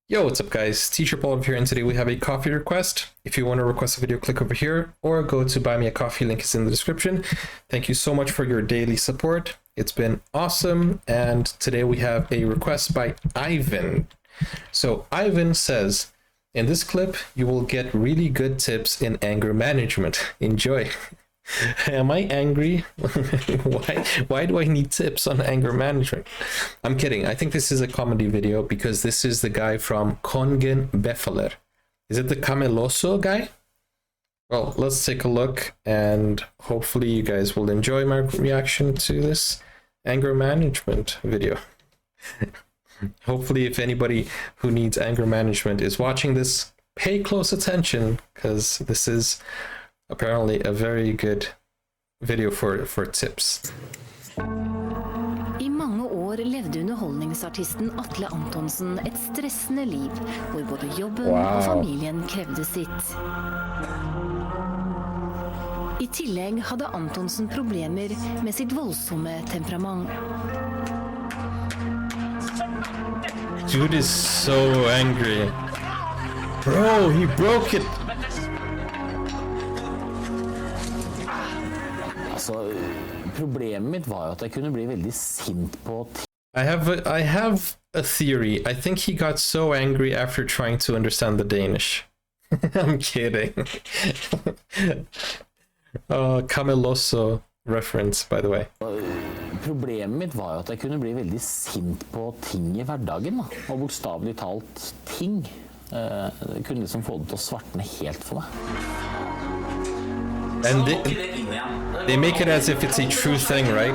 Yo, what's up guys? Teacher Paul here, and today we have a coffee request. If you want to request a video, click over here or go to buy me a coffee, link is in the description. Thank you so much for your daily support. It's been awesome. And today we have a request by Ivan. So Ivan says, in this clip, you will get really good tips in anger management. Enjoy. Am I angry? Why do I need tips on anger management? I'm kidding. I think this is a comedy video because this is the guy from Kongen Befaler. Is it the Cameloso guy? Well, let's take a look and hopefully you guys will enjoy my reaction to this anger management video. Hopefully if anybody who needs anger management is watching this, pay close attention because this is apparently a very good video for tips. I mange år levde underholdningsartisten Atle Antonsen et stressende liv, hvor både jobben og familien krevde sitt. I tillegg hadde Antonsen problemer med sitt voldsomme temperament. Dude is so angry. Bro, he broke it! Problemet mitt var jo at jeg kunne bli veldig sint på ting. I have a theory. I think he got so angry after trying to understand the Danish. I'm kidding. Cameloso reference, by the way. Problemet mitt var jo at jeg kunne bli veldig sint på ting i hverdagen, da. Og bokstavelig talt ting. Jeg kunne liksom få det til å svartne helt for meg. And they make it as if it's a true thing, right?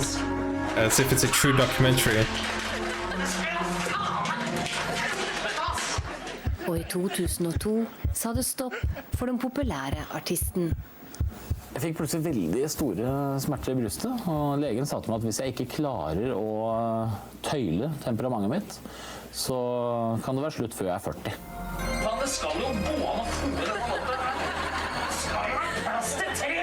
As if it's a true documentary. Og i 2002 sa det stopp for den populære artisten. Jeg fikk plutselig veldig store smerter i brystet, og legen sa til meg at hvis jeg ikke klarer å tøyle temperamentet mitt, så kan det være slutt før jeg er 40. Men det skal jo gå an å fôre denne måten. Det skal jo være plass til 3!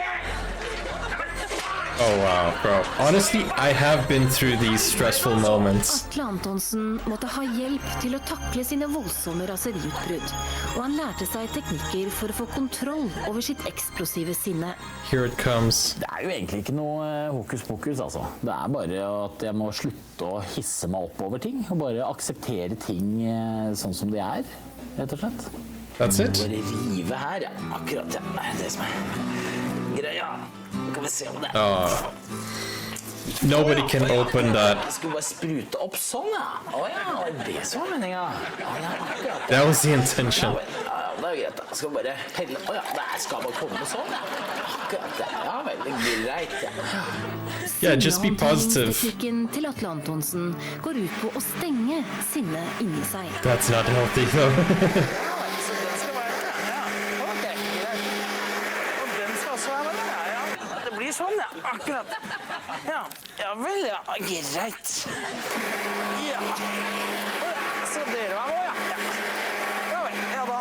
Oh wow, bro. Honestly, I have been through these stressful moments. Atle Antonsen måtte ha hjelp til å takle sine voldsomme raseriutbrudd, og han lærte seg teknikker for å få kontroll over sitt eksplosive sinne. Here it comes. Det er jo egentlig ikke noe hokus pokus, altså. Det er bare at jeg må slutte å hisse meg opp over ting, og bare akseptere ting sånn som de er, rett og slett. That's it? Bare rive her, ja. Akkurat, ja. Det som er greia. Kan vi se om det. Nobody can open that. Jeg skulle bare sprute opp sånn, ja. Åja, det som var meningen. Ja, akkurat. That was the intention. Ja, det er greit. Jeg skal bare helle. Åja, det skal bare komme sånn, ja. Akkurat, ja, veldig greit, ja. Yeah, just be positive. Teknikken til Atle Antonsen går ut på å stenge sinnet inni seg. That's not healthy though. Sånn, ja, akkurat. Ja, ja vel, ja, greit. Ja. Så dere var nå, ja. Ja vel, ja da.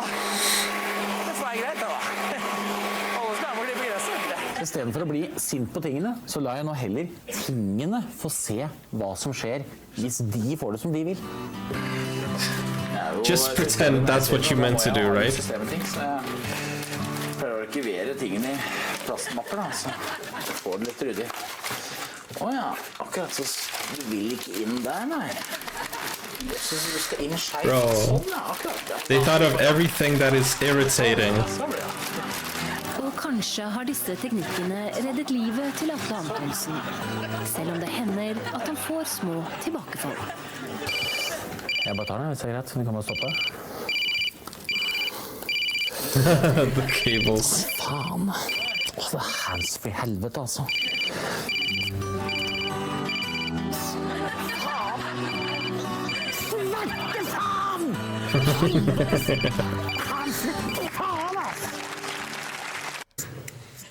Det får være greit, da. Alle skal ha klippe gresset. I stedet for å bli sint på tingene, så lar jeg nå heller tingene få se hva som skjer hvis de får det som de vil. Just pretend that's what you meant to do, right? Prøver å arkivere tingene i plastmapper, da, så får det litt ryddig. Åja, akkurat så du vil ikke inn der, nei. Så du skal inn skjeit. Sånn, ja, akkurat. Ja. They thought of everything that is irritating. Og kanskje har disse teknikkene reddet livet til Atle Antonsen, selv om det hender at han får små tilbakefall. Jeg bare tar den, hvis det er greit, så vi kan bare stoppe. The cables. Faen. Det er handsfree helvete, altså.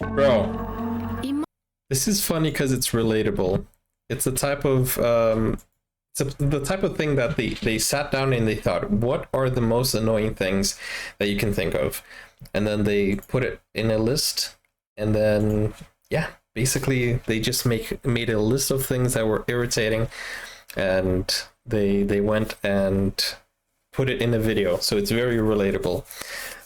Bro, this is funny because it's relatable. It's the type of the type of thing that they sat down and they thought, what are the most annoying things that you can think of? And then they put it in a list, and then yeah, basically they just made a list of things that were irritating, and they went and put it in a video. So it's very relatable.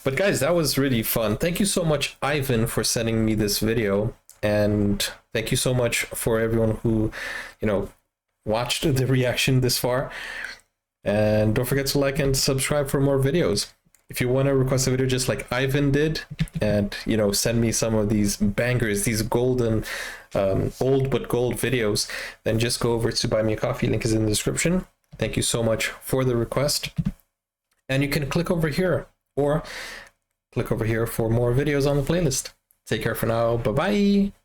But guys, that was really fun. Thank you so much, Ivan, for sending me this video. And thank you so much for everyone who, you know, watched the reaction this far. And don't forget to like and subscribe for more videos. If you want to request a video just like Ivan did, and, you know, send me some of these bangers, these golden, old but gold videos, then just go over to Buy Me a Coffee. Link is in the description. Thank you so much for the request. And you can click over here or click over here for more videos on the playlist. Take care for now. Bye-bye.